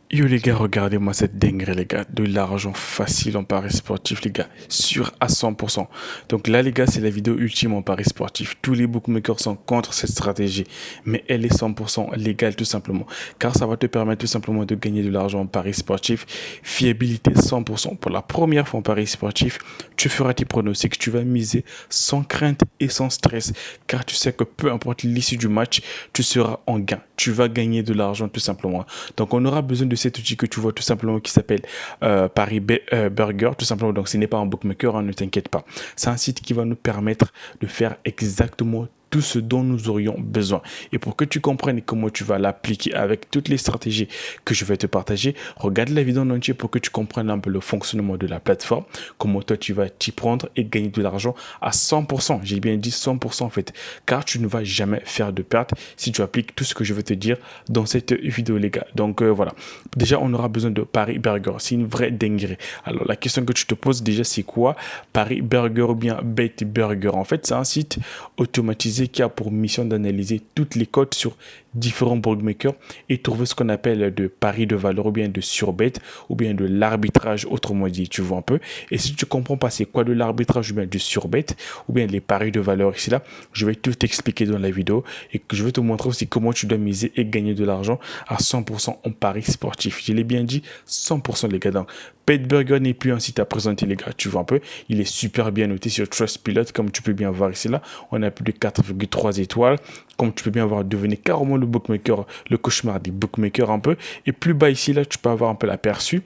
Yo les gars, regardez-moi cette dinguerie les gars, de l'argent facile en paris sportif les gars, sûr à 100%. Donc là les gars, c'est la vidéo ultime en paris sportif. Tous les bookmakers sont contre cette stratégie, mais elle est 100% légale tout simplement, car ça va te permettre tout simplement de gagner de l'argent en paris sportif. Fiabilité 100%. Pour la première fois en paris sportif, tu feras tes pronostics, tu vas miser sans crainte et sans stress, car tu sais que peu importe l'issue du match, tu seras en gain. Tu vas gagner de l'argent tout simplement. Donc on aura besoin de cet outil que tu vois tout simplement qui s'appelle Burger, tout simplement. Donc ce n'est pas un bookmaker, hein, ne t'inquiète pas. C'est un site qui va nous permettre de faire exactement tout ce dont nous aurions besoin. Et pour que tu comprennes comment tu vas l'appliquer avec toutes les stratégies que je vais te partager, regarde la vidéo en entier pour que tu comprennes un peu le fonctionnement de la plateforme, comment toi tu vas t'y prendre et gagner de l'argent à 100%. J'ai bien dit 100% en fait, car tu ne vas jamais faire de perte si tu appliques tout ce que je vais te dire dans cette vidéo les gars. Donc voilà, déjà on aura besoin de Paris Burger, c'est une vraie dinguerie. Alors la question que tu te poses déjà, c'est quoi Paris Burger ou bien Bet Burger? En fait, c'est un site automatisé qui a pour mission d'analyser toutes les cotes sur différents bookmakers et trouver ce qu'on appelle de paris de valeur ou bien de surbet ou bien de l'arbitrage, autrement dit, tu vois un peu. Et si tu comprends pas c'est quoi de l'arbitrage ou bien du surbet ou bien les paris de valeur ici là, je vais tout t'expliquer dans la vidéo et que je vais te montrer aussi comment tu dois miser et gagner de l'argent à 100% en paris sportif. Je l'ai bien dit, 100% les gars. Donc, Petburger n'est plus un site à présenter les gars, tu vois un peu. Il est super bien noté sur Trustpilot, comme tu peux bien voir ici là. On a plus de 4,3 étoiles. Comme tu peux bien voir, devenez carrément le bookmaker, le cauchemar des bookmakers un peu. Et plus bas ici là, tu peux avoir un peu l'aperçu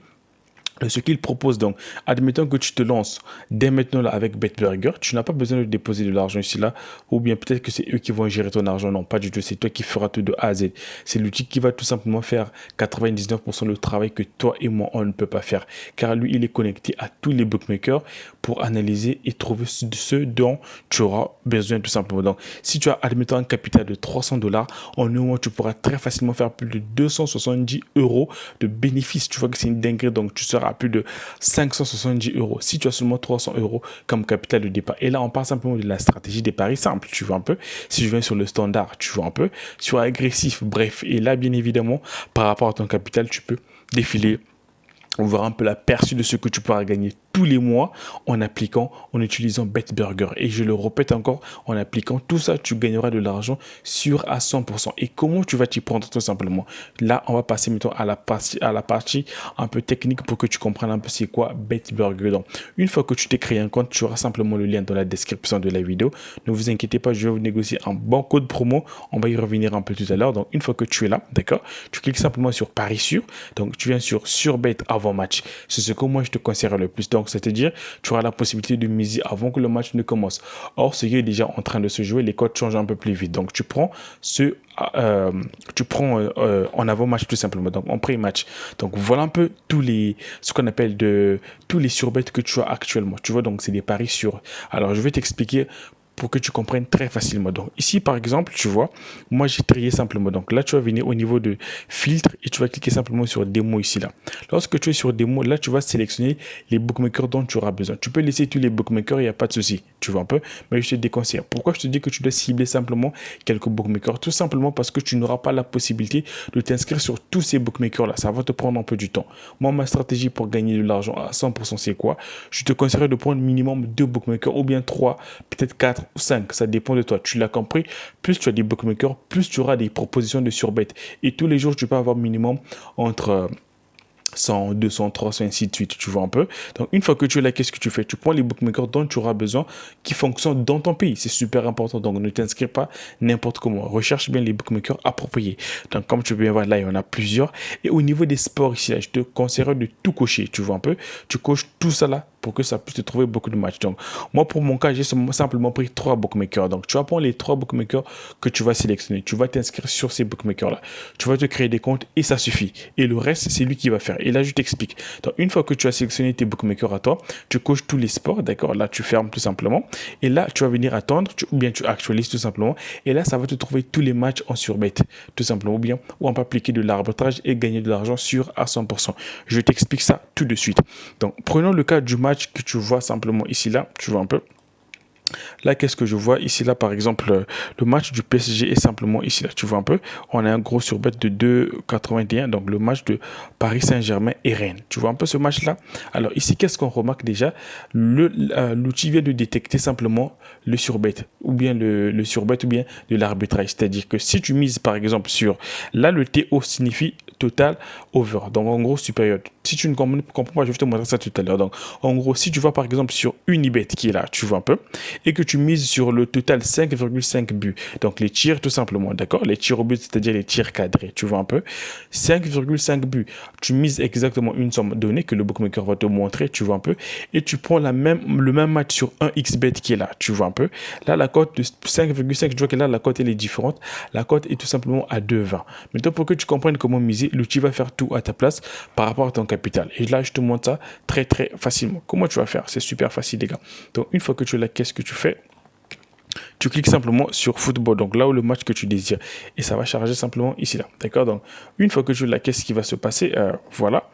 de ce qu'il propose. Donc, admettons que tu te lances dès maintenant là avec BetBurger, tu n'as pas besoin de déposer de l'argent ici là, ou bien peut-être que c'est eux qui vont gérer ton argent. Non, pas du tout, c'est toi qui feras tout de A à Z. C'est l'outil qui va tout simplement faire 99% du travail que toi et moi on ne peut pas faire, car lui il est connecté à tous les bookmakers pour analyser et trouver ce dont tu auras besoin tout simplement. Donc, si tu as admettons un capital de 300 $, en un mois tu pourras très facilement faire plus de 270 euros de bénéfices. Tu vois que c'est une dinguerie, donc tu seras à plus de 570 euros si tu as seulement 300 euros comme capital de départ. Et là, on parle simplement de la stratégie des paris simples, tu vois un peu. Si je viens sur le standard, tu vois un peu. Sur agressif, bref. Et là, bien évidemment, par rapport à ton capital, tu peux défiler, on verra un peu l'aperçu de ce que tu pourras gagner tous les mois en utilisant BetBurger. Et je le répète encore, en appliquant tout ça, tu gagneras de l'argent sûr à 100%. Et comment tu vas t'y prendre tout simplement? Là, on va passer maintenant à la partie un peu technique pour que tu comprennes un peu c'est quoi BetBurger. Donc, une fois que tu t'es créé un compte, tu auras simplement le lien dans la description de la vidéo. Ne vous inquiétez pas, je vais vous négocier un bon code promo. On va y revenir un peu tout à l'heure. Donc, une fois que tu es là, d'accord, tu cliques simplement sur Paris sûr. Donc, tu viens sur Surbet avant match. C'est ce que moi, je te conseillerais le plus. Donc, c'est-à-dire, tu auras la possibilité de miser avant que le match ne commence. Or, ce qui est déjà en train de se jouer, les codes changent un peu plus vite. Donc, tu prends en avant-match tout simplement, donc en pré-match. Donc, voilà un peu ce qu'on appelle tous les surbets que tu as actuellement. Tu vois, donc c'est des paris sur. Alors, je vais t'expliquer pour que tu comprennes très facilement. Donc ici, par exemple, tu vois, moi j'ai trié simplement. Donc là, tu vas venir au niveau de filtre et tu vas cliquer simplement sur démo ici là. Lorsque tu es sur démo, là, tu vas sélectionner les bookmakers dont tu auras besoin. Tu peux laisser tous les bookmakers, il n'y a pas de souci. Tu vois un peu, mais je te déconseille. Pourquoi je te dis que tu dois cibler simplement quelques bookmakers? Tout simplement parce que tu n'auras pas la possibilité de t'inscrire sur tous ces bookmakers là. Ça va te prendre un peu du temps. Moi, ma stratégie pour gagner de l'argent à 100%, c'est quoi? Je te conseillerais de prendre minimum 2 bookmakers ou bien 3, peut-être 4 ou 5. Ça dépend de toi. Tu l'as compris. Plus tu as des bookmakers, plus tu auras des propositions de surbet. Et tous les jours, tu peux avoir minimum entre 100, 200, 300, ainsi de suite, tu vois un peu. Donc, une fois que tu es là, qu'est-ce que tu fais? Tu prends les bookmakers dont tu auras besoin qui fonctionnent dans ton pays. C'est super important. Donc, ne t'inscris pas n'importe comment. Recherche bien les bookmakers appropriés. Donc, comme tu peux bien voir, là, il y en a plusieurs. Et au niveau des sports ici, là, je te conseillerais de tout cocher, tu vois un peu. Tu coches tout ça là pour que ça puisse te trouver beaucoup de matchs. Donc, moi, pour mon cas, j'ai simplement pris 3 bookmakers. Donc, tu vas prendre les 3 bookmakers que tu vas sélectionner. Tu vas t'inscrire sur ces bookmakers-là. Tu vas te créer des comptes et ça suffit. Et le reste, c'est lui qui va faire. Et là, je t'explique. Donc, une fois que tu as sélectionné tes bookmakers à toi, tu coches tous les sports, d'accord? Là, tu fermes tout simplement. Et là, tu vas venir attendre, ou bien tu actualises tout simplement. Et là, ça va te trouver tous les matchs en surbet, tout simplement. Ou bien, où on peut appliquer de l'arbitrage et gagner de l'argent sur à 100%. Je t'explique ça tout de suite. Donc, prenons le cas du match que tu vois simplement ici, là, tu vois un peu. Là, qu'est-ce que je vois ici, là, par exemple, le match du PSG est simplement ici, là, tu vois un peu, on a un gros surbet de 2,81, donc le match de Paris Saint-Germain et Rennes. Tu vois un peu ce match-là? Alors ici, qu'est-ce qu'on remarque déjà? L'outil vient de détecter simplement le surbet, ou bien le surbet, ou bien de l'arbitrage. C'est-à-dire que si tu mises, par exemple, sur, là, le TO signifie total over, donc en gros supérieur. Si tu ne comprends pas, je vais te montrer ça tout à l'heure. Donc en gros, si tu vois par exemple sur Unibet qui est là, tu vois un peu, et que tu mises sur le total 5,5 buts, donc les tirs tout simplement, d'accord, les tirs au but, c'est-à-dire les tirs cadrés, tu vois un peu, 5,5 buts, tu mises exactement une somme donnée que le bookmaker va te montrer, tu vois un peu, et tu prends le même match sur un xbet qui est là, tu vois un peu, là la cote de 5,5, je vois que là la cote elle est différente, la cote est tout simplement à 2,20. Maintenant pour que tu comprennes comment miser, l'outil va faire tout à ta place par rapport à ton capital, et là je te montre ça très très facilement. Comment tu vas faire? C'est super facile les gars. Donc une fois que tu l'as, qu'est-ce que tu fais? Tu cliques simplement sur football, donc là où le match que tu désires, et ça va charger simplement ici là, d'accord? Donc une fois que tu l'as, qu'est-ce qui va se passer? Voilà,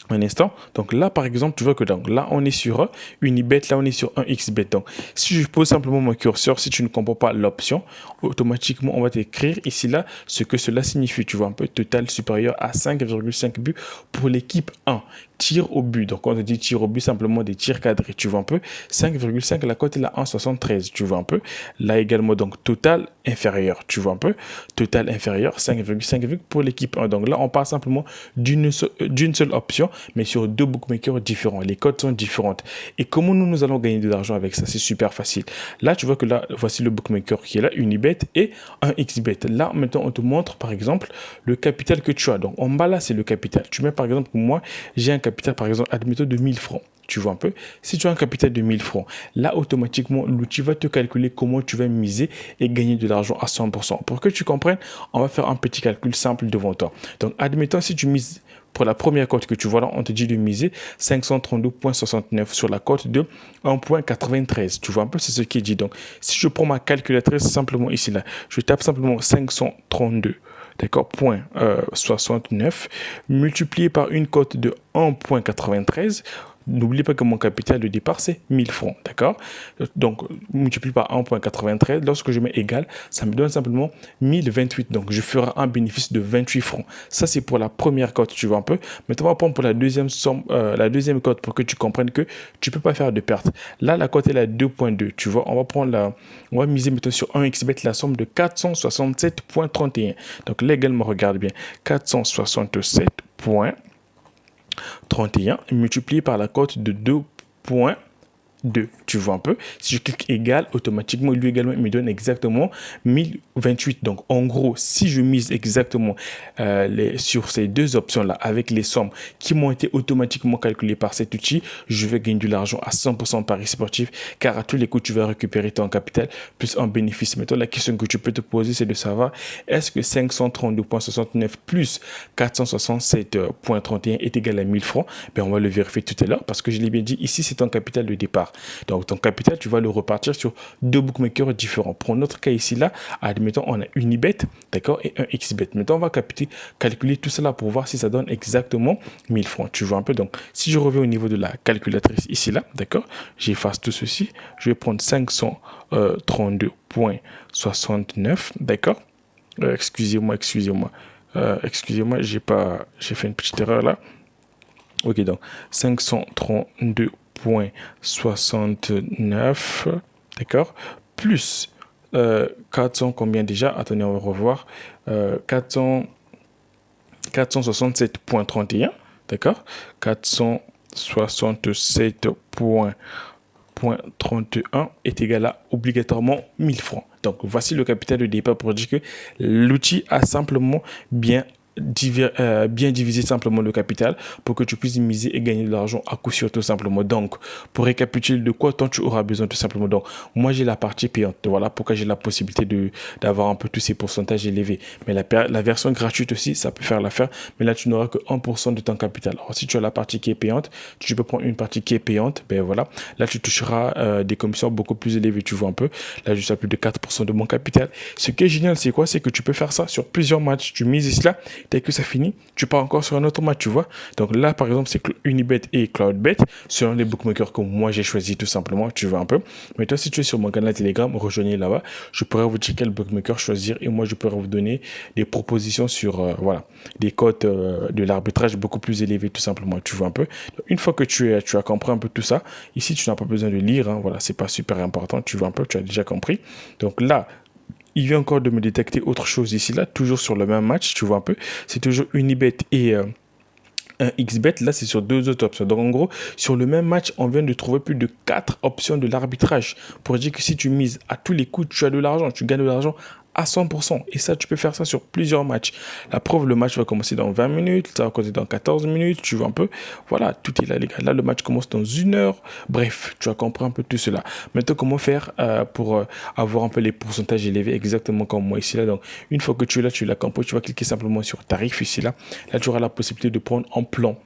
un instant. Donc là, par exemple, tu vois que donc, là, on est sur Unibet, là, on est sur un XBet. Donc, si je pose simplement mon curseur, si tu ne comprends pas l'option, automatiquement, on va t'écrire ici, là, ce que cela signifie. Tu vois un peu total supérieur à 5,5 buts pour l'équipe 1. Tir au but. Donc, on te dit tir au but, simplement des tirs cadrés. Tu vois un peu 5,5, la cote est là 1,73. Tu vois un peu. Là également, donc, total inférieur. Tu vois un peu. Total inférieur, 5,5 pour l'équipe 1. Donc là, on parle simplement d'une seule option, mais sur deux bookmakers différents. Les cotes sont différentes. Et comment nous allons gagner de l'argent avec ça? C'est super facile. Là, tu vois que là, voici le bookmaker qui est là, Unibet et un XBet. Là, maintenant, on te montre, par exemple, le capital que tu as. Donc, en bas, là, c'est le capital. Tu mets, par exemple, moi, j'ai un capital, par exemple, admettons de 1000 francs. Tu vois un peu, si tu as un capital de 1000 francs, là, automatiquement, l'outil va te calculer comment tu vas miser et gagner de l'argent à 100%. Pour que tu comprennes, on va faire un petit calcul simple devant toi. Donc, admettons, si tu mises pour la première cote que tu vois là, on te dit de miser 532,69 sur la cote de 1,93. Tu vois un peu, c'est ce qui est dit. Donc, si je prends ma calculatrice simplement ici, là, je tape simplement 532. D'accord, 69 multiplié par une cote de 1,93. N'oublie pas que mon capital de départ, c'est 1000 francs. D'accord? Donc, multiplié par 1,93. Lorsque je mets égal, ça me donne simplement 1028. Donc, je ferai un bénéfice de 28 francs. Ça, c'est pour la première cote, tu vois un peu. Maintenant, on va prendre pour la deuxième somme, la deuxième cote pour que tu comprennes que tu peux pas faire de perte. Là, la cote est à 2,2. Tu vois, on va miser maintenant sur un xbet la somme de 467,31. Donc, là également, regarde bien. 467,31 multiplié par la cote de 2,2. Tu vois un peu, si je clique égal, automatiquement lui également il me donne exactement 1028. Donc en gros, si je mise exactement sur ces deux options là avec les sommes qui m'ont été automatiquement calculées par cet outil, je vais gagner de l'argent à 100% paris sportif, car à tous les coups tu vas récupérer ton capital plus un bénéfice. Maintenant la question que tu peux te poser, c'est de savoir, est-ce que 532,69 plus 467,31 est égal à 1000 francs? Ben on va le vérifier tout à l'heure, parce que je l'ai bien dit, ici c'est ton capital de départ. Donc, ton capital, tu vas le repartir sur deux bookmakers différents. Pour notre cas ici, là, admettons, on a Unibet, d'accord, et un XBet. Maintenant, on va calculer tout cela pour voir si ça donne exactement 1000 francs. Tu vois un peu. Donc, si je reviens au niveau de la calculatrice ici, là, d'accord, j'efface tout ceci. Je vais prendre 532,69, d'accord. Excusez-moi. J'ai fait une petite erreur là. Ok, donc 532,69, d'accord, plus 400, combien déjà? Attendez, on va revoir. 467,31, d'accord, 467,31 est égal à obligatoirement 1000 francs. Donc, voici le capital de départ pour dire que l'outil a simplement bien diviser simplement le capital pour que tu puisses miser et gagner de l'argent à coup sûr tout simplement. Donc, pour récapituler de quoi tu auras besoin tout simplement. Donc, moi j'ai la partie payante. Voilà pourquoi j'ai la possibilité d'avoir un peu tous ces pourcentages élevés. Mais la version gratuite aussi, ça peut faire l'affaire. Mais là, tu n'auras que 1% de ton capital. Alors, si tu as la partie qui est payante, tu peux prendre une partie qui est payante. Ben voilà, là tu toucheras des commissions beaucoup plus élevées. Tu vois un peu. Là, je suis à plus de 4% de mon capital. Ce qui est génial, c'est quoi? C'est que tu peux faire ça sur plusieurs matchs. Tu mises ici là Dès que ça finit, tu pars encore sur un autre match, tu vois. Donc là, par exemple, c'est Unibet et Cloudbet, selon les bookmakers que moi j'ai choisi tout simplement, tu vois un peu. Mais toi, si tu es sur mon canal Telegram, rejoignez là-bas. Je pourrais vous dire quel bookmaker choisir et moi, je pourrais vous donner des propositions sur, voilà, des cotes de l'arbitrage beaucoup plus élevées tout simplement, tu vois un peu. Donc, une fois que tu as compris un peu tout ça, ici, tu n'as pas besoin de lire, hein, voilà, c'est pas super important, tu vois un peu, tu as déjà compris. Donc là, il vient encore de me détecter autre chose ici, là, toujours sur le même match, tu vois un peu. C'est toujours Unibet et un XBet. Là, c'est sur deux autres options. Donc, en gros, sur le même match, on vient de trouver plus de 4 options de l'arbitrage. Pour dire que si tu mises à tous les coups, tu as de l'argent, tu gagnes de l'argent à 100%. Et ça, tu peux faire ça sur plusieurs matchs. La preuve, le match va commencer dans 20 minutes, ça va commencer dans 14 minutes, tu vois un peu. Voilà, tout est là, les gars. Là, le match commence dans 1 heure. Bref, tu as compris un peu tout cela. Maintenant, comment faire pour avoir un peu les pourcentages élevés, exactement comme moi ici, là. Donc, une fois que tu es là, tu l'as compris, tu vas cliquer simplement sur tarif ici, là. Là, tu auras la possibilité de prendre en plan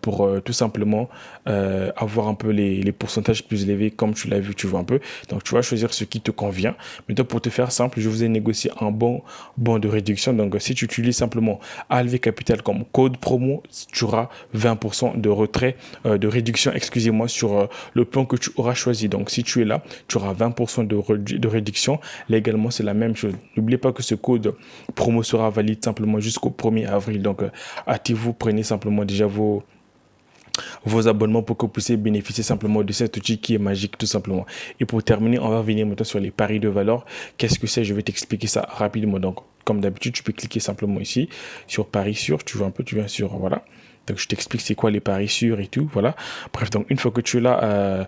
pour tout simplement avoir un peu les pourcentages plus élevés comme tu l'as vu, tu vois un peu. Donc tu vas choisir ce qui te convient. Maintenant pour te faire simple, je vous ai négocié un bon de réduction. Donc si tu utilises simplement ALV Capital comme code promo, tu auras 20% de retrait, de réduction, excusez-moi, sur le plan que tu auras choisi. Donc si tu es là, tu auras 20% de réduction. Légalement, c'est la même chose. N'oubliez pas que ce code promo sera valide simplement jusqu'au 1er avril. Donc hâtez-vous, prenez simplement déjà vos abonnements pour que vous puissiez bénéficier simplement de cet outil qui est magique tout simplement. Et pour terminer, on va revenir maintenant sur les paris de valeur. Qu'est-ce que c'est? Je vais t'expliquer ça rapidement. Donc, comme d'habitude, tu peux cliquer simplement ici sur paris sur. Tu vois un peu, tu viens sur, voilà. Donc, je t'explique c'est quoi les paris sur et tout, voilà. Bref, donc une fois que tu es là,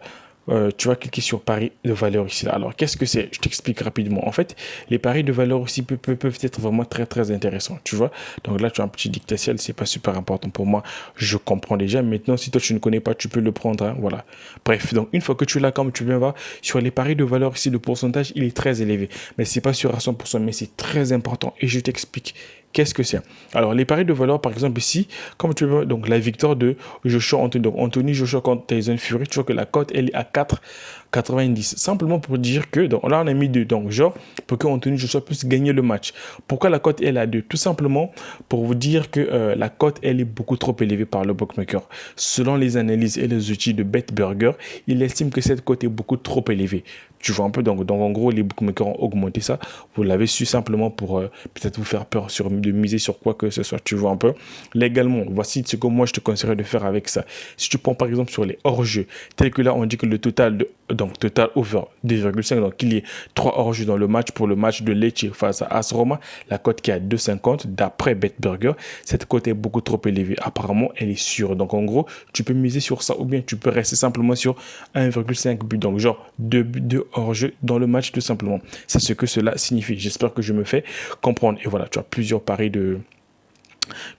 tu vas cliquer sur paris de valeur ici. Là. Alors, qu'est-ce que c'est? Je t'explique rapidement. En fait, les paris de valeur aussi peuvent être vraiment très, très intéressants, tu vois. Donc là, tu as un petit dictatiel, c'est pas super important pour moi. Je comprends déjà. Maintenant, si toi, tu ne connais pas, tu peux le prendre, hein, voilà. Bref, donc une fois que tu l'as, comme tu viens voir, sur les paris de valeur ici, le pourcentage, il est très élevé. Mais c'est pas sûr à 100%, mais c'est très important. Et je t'explique. Qu'est-ce que c'est? Alors, les paris de valeur, par exemple, ici, comme tu vois, donc la victoire de Joshua Anthony, donc Anthony Joshua contre Tyson Fury, tu vois que la cote, elle est à 4,90. Simplement pour dire que, donc là, on a mis 2. Donc, genre, pour que Anthony Joshua puisse gagner le match. Pourquoi la cote, elle est à 2? Tout simplement pour vous dire que la cote, elle est beaucoup trop élevée par le bookmaker. Selon les analyses et les outils de BetBurger, il estime que cette cote est beaucoup trop élevée. Tu vois un peu, donc en gros, les bookmakers ont augmenté ça. Vous l'avez su simplement pour peut-être vous faire peur de miser sur quoi que ce soit. Tu vois un peu. Légalement, voici ce que moi je te conseillerais de faire avec ça. Si tu prends par exemple sur les hors-jeux, tel que là on dit que le total, donc total over 2,5, donc il y ait 3 hors-jeux dans le match pour le match de Lecce face à AS Roma, la cote qui est à 2,50 d'après BetBurger, cette cote est beaucoup trop élevée. Apparemment, elle est sûre. Donc en gros, tu peux miser sur ça ou bien tu peux rester simplement sur 1,5 but. Donc genre 2 buts de hors-jeu dans le match tout simplement. C'est ce que cela signifie. J'espère que je me fais comprendre. Et voilà, tu as plusieurs paris de...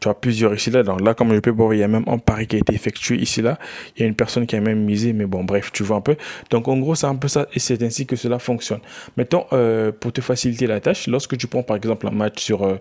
Tu as plusieurs ici là. Donc là, comme je peux voir, il y a même un pari qui a été effectué ici là. Il y a une personne qui a même misé, mais bon, bref, tu vois un peu. Donc en gros, c'est un peu ça et c'est ainsi que cela fonctionne. Maintenant, pour te faciliter la tâche, lorsque tu prends par exemple un match sur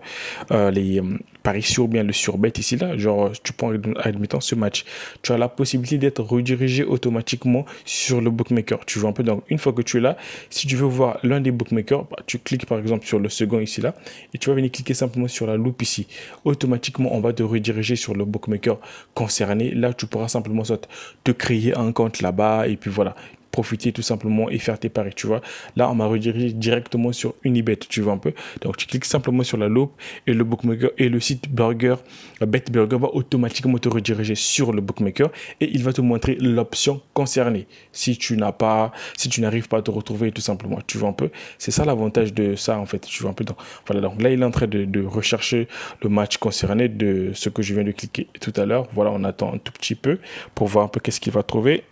les paris sur bien le surbet ici là, genre tu prends admettons ce match, tu as la possibilité d'être redirigé automatiquement sur le bookmaker. Tu vois un peu. Donc une fois que tu es là, si tu veux voir l'un des bookmakers, bah, tu cliques par exemple sur le second ici là et tu vas venir cliquer simplement sur la loupe ici. Automatiquement, on va te rediriger sur le bookmaker concerné. Là, tu pourras simplement soit te créer un compte là-bas et puis voilà, profiter tout simplement et faire tes paris, tu vois. Là, on m'a redirigé directement sur Unibet, tu vois un peu. Donc, tu cliques simplement sur la loupe et le bookmaker et le site BetBurger va automatiquement te rediriger sur le bookmaker et il va te montrer l'option concernée. Si tu n'arrives pas à te retrouver tout simplement, tu vois un peu. C'est ça l'avantage de ça, en fait, tu vois un peu. Donc, voilà, donc là, il est en train de rechercher le match concerné de ce que je viens de cliquer tout à l'heure. Voilà, on attend un tout petit peu pour voir un peu qu'est-ce qu'il va trouver.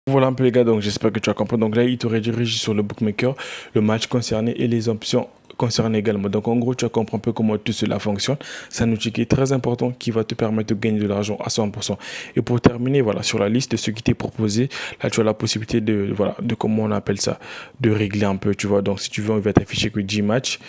Voilà un peu les gars, donc j'espère que tu as compris. Donc là, il te redirige sur le bookmaker, le match concerné et les options concernées également. Donc en gros, tu as compris un peu comment tout cela fonctionne. C'est un outil qui est très important qui va te permettre de gagner de l'argent à 100%. Et pour terminer, voilà, sur la liste de ce qui t'est proposé, là tu as la possibilité de comment on appelle ça, de régler un peu, tu vois. Donc si tu veux, on va t'afficher que 10 matchs.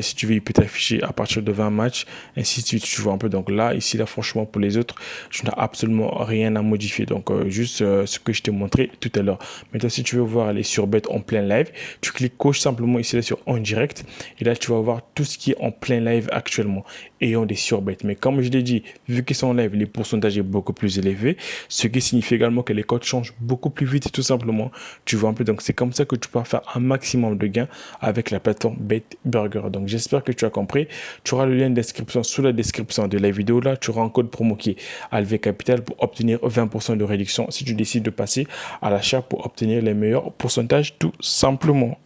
Si tu veux, il peut t'afficher à partir de 20 matchs, ainsi de suite, tu vois un peu. Donc là, ici, là, franchement, pour les autres, je n'ai absolument rien à modifier. Donc juste ce que je t'ai montré tout à l'heure. Maintenant, si tu veux voir les surbets en plein live, tu cliques coche simplement ici là sur en direct Et là, tu vas voir tout ce qui est en plein live actuellement ayant des surbêtes. Mais comme je l'ai dit, vu qu'ils sont en live, les pourcentages est beaucoup plus élevé, ce qui signifie également que les codes changent beaucoup plus vite, tout simplement. Tu vois un peu, donc c'est comme ça que tu peux faire un maximum de gains avec la plateforme BetBurger. Donc j'espère que tu as compris. Tu auras le lien de description sous la description de la vidéo. Là, tu auras un code promo qui est ALV Capital pour obtenir 20% de réduction si tu décides de passer à l'achat pour obtenir les meilleurs pourcentages, tout simplement.